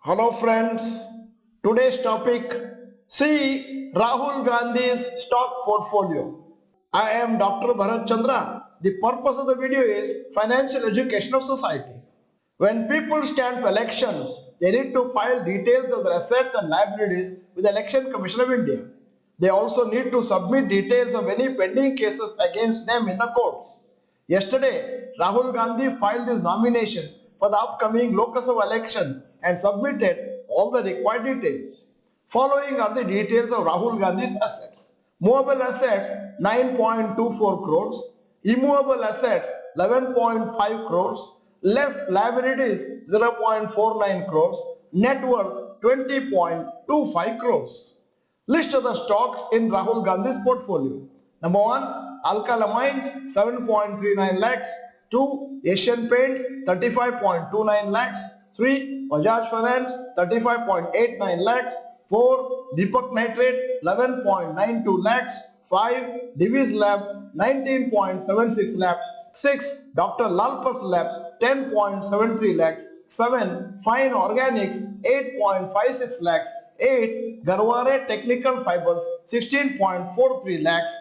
Hello friends, today's topic, see Rahul Gandhi's stock portfolio. I am Dr. Bharath Chandra. The purpose of the video is financial education of society. When people stand for elections, they need to file details of their assets and liabilities with the Election Commission of India. They also need to submit details of any pending cases against them in the courts. Yesterday, Rahul Gandhi filed his nomination for the upcoming Lok Sabha elections and submitted all the required details. Following are the details of Rahul Gandhi's assets. Movable assets 9.24 crores, immovable assets 11.5 crores, less liabilities 0.49 crores, net worth 20.25 crores. List of the stocks in Rahul Gandhi's portfolio. Number 1, Alkala Mines 7.39 lakhs, 2, Asian Paints 35.29 lakhs, 3, Bajaj Finance 35.89 lakhs, 4, Deepak Nitrate 11.92 lakhs, 5, Divi's Lab 19.76 lakhs, 6, Dr. Lalpas Labs 10.73 lakhs, 7, Fine Organics 8.56 lakhs, 8, Garware Technical Fibers 16.43 lakhs,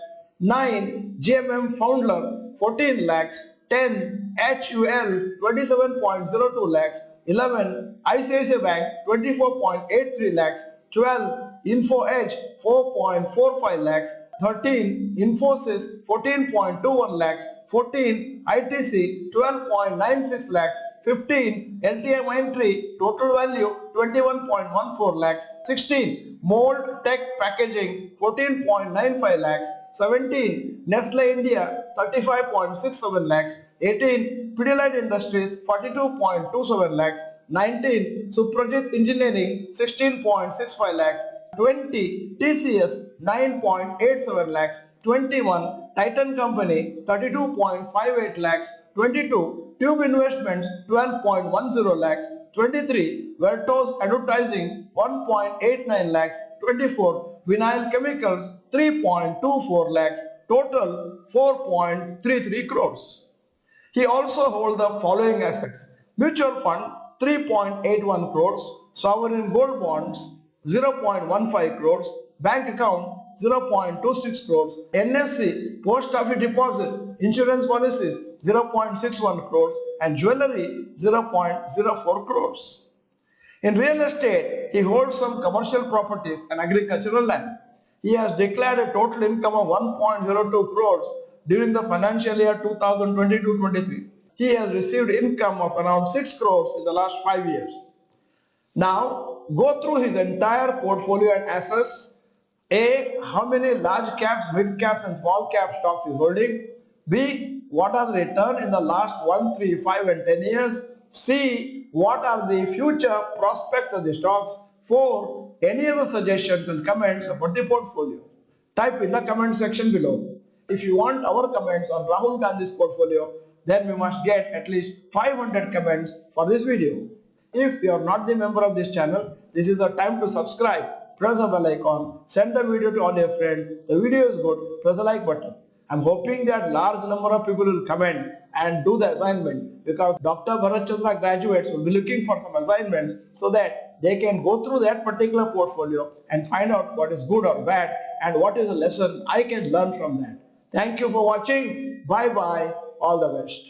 9, GMM Foundler 14 lakhs, 10, HUL 27.02 lakhs, 11, ICICI Bank 24.83 lakhs, 12, Info Edge 4.45 lakhs, 13, Infosys 14.21 lakhs, 14, ITC 12.96 lakhs, 15, LTI Mindtree total value 21.14 lakhs, 16, Mold Tech Packaging 14.95 lakhs, 17, Nestle India 35.67 lakhs, 18, Pidilite Industries 42.27 lakhs, 19, Suprajit Engineering 16.65 lakhs, 20, TCS 9.87 lakhs, 21, Titan Company 32.58 lakhs, 22, Tube Investments 12.10 lakhs, 23, Vertos Advertising 1.89 lakhs, 24, Vinyl Chemicals 3.24 lakhs, total 4.33 crores. He also holds the following assets: mutual fund 3.81 crores, sovereign gold bonds 0.15 crores, bank account 0.26 crores, NSC, post office deposits, insurance policies 0.61 crores and jewellery 0.04 crores. In real estate, he holds some commercial properties and agricultural land. He has declared a total income of 1.02 crores during the financial year 2022-23. He has received income of around 6 crores in the last 5 years. Now, go through his entire portfolio and assets. A. How many large caps, mid caps and small cap stocks he is holding? B. What are the return in the last 1, 3, 5 and 10 years? C. What are the future prospects of the stocks? 4. Any other suggestions and comments about the portfolio? Type in the comment section below. If you want our comments on Rahul Gandhi's portfolio, then we must get at least 500 comments for this video. If you are not the member of this channel, this is the time to subscribe. Press the bell icon, send the video to all your friends. The video is good, press the like button. I am hoping that large number of people will comment and do the assignment, because Dr. Bharath Chandra graduates will be looking for some assignments so that they can go through that particular portfolio and find out what is good or bad and what is a lesson I can learn from that. Thank you for watching. Bye bye. All the best.